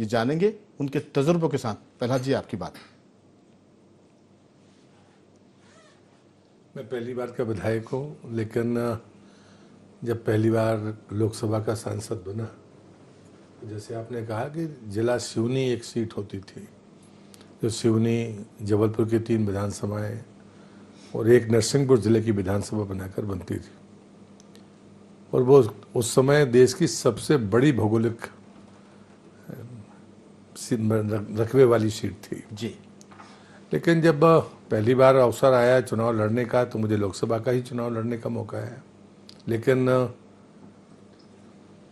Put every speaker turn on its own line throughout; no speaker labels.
ये जानेंगे उनके तजुर्बों के साथ। प्रहलाद जी, आपकी बात।
मैं पहली बार का विधायक हूँ, लेकिन जब पहली बार लोकसभा का सांसद बना, जैसे आपने कहा कि जिला सिवनी एक सीट होती थी, जो सिवनी जबलपुर की 3 विधानसभाएं और एक नरसिंहपुर जिले की विधानसभा बनाकर बनती थी, और वो उस समय देश की सबसे बड़ी भौगोलिक रकबे वाली सीट थी
जी।
लेकिन जब पहली बार अवसर आया चुनाव लड़ने का, तो मुझे लोकसभा का ही चुनाव लड़ने का मौका आया। लेकिन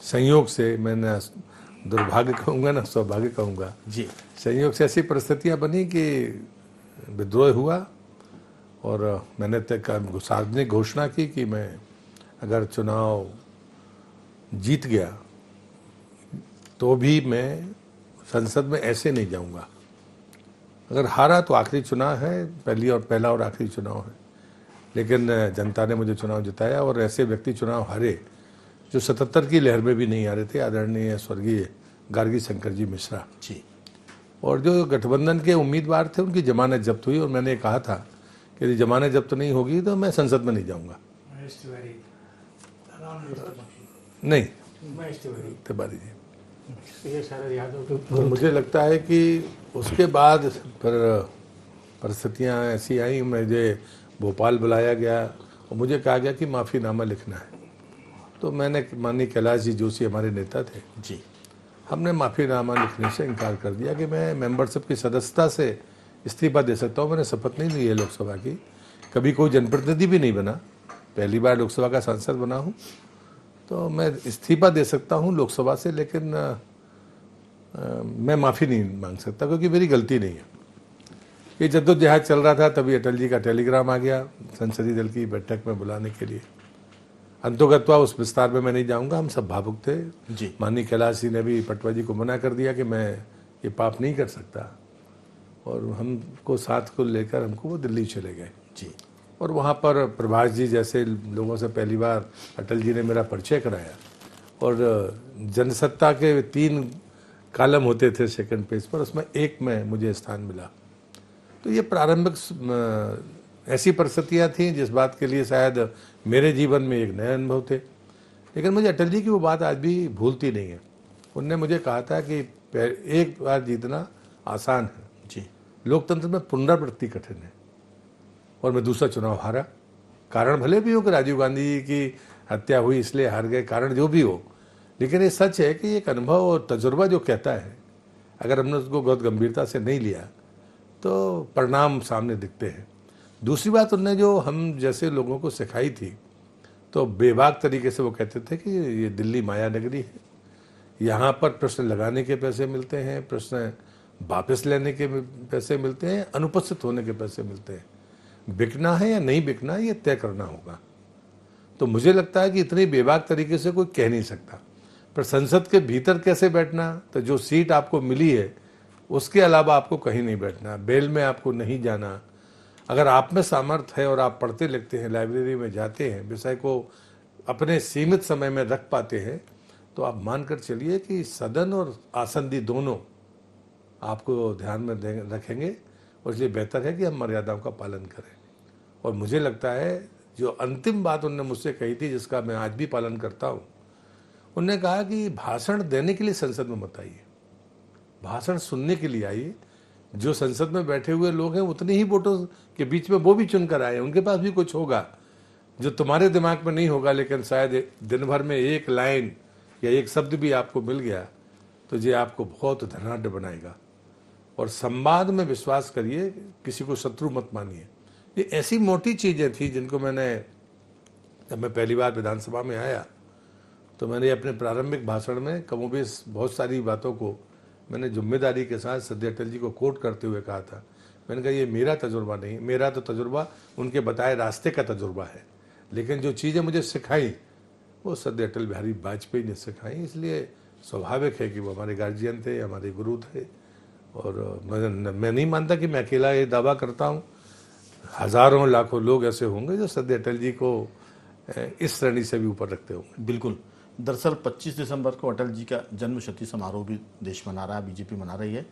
संयोग से, मैंने दुर्भाग्य कहूँगा ना सौभाग्य कहूँगा
जी,
संयोग से ऐसी परिस्थितियाँ बनी कि विद्रोह हुआ, और मैंने सार्वजनिक घोषणा की कि मैं अगर चुनाव जीत गया तो भी मैं संसद में ऐसे नहीं जाऊंगा, अगर हारा तो आखिरी चुनाव है, पहला और आखिरी चुनाव है। लेकिन जनता ने मुझे चुनाव जिताया, और ऐसे व्यक्ति चुनाव हारे जो 77 की लहर में भी नहीं आ रहे थे, आदरणीय स्वर्गीय गार्गी शंकर जी मिश्रा
जी।
और जो गठबंधन के उम्मीदवार थे उनकी जमानत जब्त हुई, और मैंने कहा था कि यदि जमानत जब्त नहीं होगी तो मैं संसद में नहीं जाऊंगा। नहीं, तिवारी जी। तो मुझे लगता है कि उसके बाद फिर परिस्थितियाँ ऐसी आई, मुझे भोपाल बुलाया गया और मुझे कहा गया कि माफ़ीनामा लिखना है। तो मैंने, माननीय कैलाश जी जोशी हमारे नेता थे
जी,
हमने माफ़ीनामा लिखने से इनकार कर दिया कि मैं मेंबरशिप की सदस्यता से इस्तीफा दे सकता हूँ। मैंने शपथ नहीं ली है लोकसभा की, कभी कोई जनप्रतिनिधि भी नहीं बना, पहली बार लोकसभा का सांसद बना हूँ, तो मैं इस्तीफा दे सकता हूँ लोकसभा से, लेकिन मैं माफ़ी नहीं मांग सकता क्योंकि मेरी गलती नहीं है। ये जद्दोजहद चल रहा था, तभी अटल जी का टेलीग्राम आ गया संसदीय दल की बैठक में बुलाने के लिए। अंतोगत्वा उस विस्तार में मैं नहीं जाऊंगा, हम सब भावुक थे
जी।
माननीय कैलाश जी ने भी पटवा जी को मना कर दिया कि मैं ये पाप नहीं कर सकता, और हमको साथ को लेकर हमको वो दिल्ली चले गए
जी।
और वहाँ पर प्रभाष जी जैसे लोगों से पहली बार अटल जी ने मेरा परिचय कराया, और जनसत्ता के 3 कॉलम होते थे सेकंड पेज पर, उसमें एक में मुझे स्थान मिला। तो ये प्रारंभिक ऐसी परिस्थितियाँ थीं जिस बात के लिए शायद मेरे जीवन में एक नए अनुभव थे, लेकिन मुझे अटल जी की वो बात आज भी भूलती नहीं है। उनने मुझे कहा था कि एक बार जीतना आसान है
जी,
लोकतंत्र में पुनरावृत्ति कठिन है, और मैं दूसरा चुनाव हारा। कारण भले भी हो कि राजीव गांधी जी की हत्या हुई इसलिए हार गए, कारण जो भी हो, लेकिन ये सच है कि एक अनुभव और तजुर्बा जो कहता है, अगर हमने उसको बहुत गंभीरता से नहीं लिया तो परिणाम सामने दिखते हैं। दूसरी बात, उनने जो हम जैसे लोगों को सिखाई थी, तो बेबाक तरीके से वो कहते थे कि ये दिल्ली माया नगरी है, यहाँ पर प्रश्न लगाने के पैसे मिलते हैं, प्रश्न वापस लेने के पैसे मिलते हैं, अनुपस्थित होने के पैसे मिलते हैं, बिकना है या नहीं बिकना ये तय करना होगा। तो मुझे लगता है कि इतनी बेबाक तरीके से कोई कह नहीं सकता, पर संसद के भीतर कैसे बैठना, तो जो सीट आपको मिली है उसके अलावा आपको कहीं नहीं बैठना, बेल में आपको नहीं जाना। अगर आप में सामर्थ्य है और आप पढ़ते लिखते हैं, लाइब्रेरी में जाते हैं, विषय को अपने सीमित समय में रख पाते हैं, तो आप मानकर चलिए कि सदन और आसंदी दोनों आपको ध्यान में रखेंगे, और इसलिए बेहतर है कि हम मर्यादाओं का पालन करें। और मुझे लगता है जो अंतिम बात उन्होंने मुझसे कही थी, जिसका मैं आज भी पालन करता हूँ, उन्होंने कहा कि भाषण देने के लिए संसद में मत आइए, भाषण सुनने के लिए आइए। जो संसद में बैठे हुए लोग हैं उतने ही वोटों के बीच में वो भी चुनकर आए, उनके पास भी कुछ होगा जो तुम्हारे दिमाग में नहीं होगा, लेकिन शायद दिन भर में एक लाइन या एक शब्द भी आपको मिल गया तो ये आपको बहुत धनाढ़ बनाएगा। और संवाद में विश्वास करिए, किसी को शत्रु मत मानिए। ये ऐसी मोटी चीज़ें थी जिनको मैंने, जब मैं पहली बार विधानसभा में आया तो मैंने अपने प्रारंभिक भाषण में कमोबेश बहुत सारी बातों को मैंने जिम्मेदारी के साथ सदैव अटल जी को कोट करते हुए कहा था। मैंने कहा ये मेरा तजुर्बा नहीं, मेरा तो तजुर्बा उनके बताए रास्ते का तजुर्बा है, लेकिन जो चीज़ें मुझे सिखाई वो सदैव अटल बिहारी वाजपेयी ने सिखाई। इसलिए स्वाभाविक है कि वो हमारे गार्जियन थे, हमारे गुरु थे, और मैं नहीं मानता कि मैं अकेला ये दावा करता हूँ। हज़ारों लाखों लोग ऐसे होंगे जो सदैव अटल जी को इस श्रेणी से भी ऊपर रखते होंगे।
बिल्कुल। दरअसल 25 दिसंबर को अटल जी का जन्म शती समारोह भी देश मना रहा है, बीजेपी मना रही है।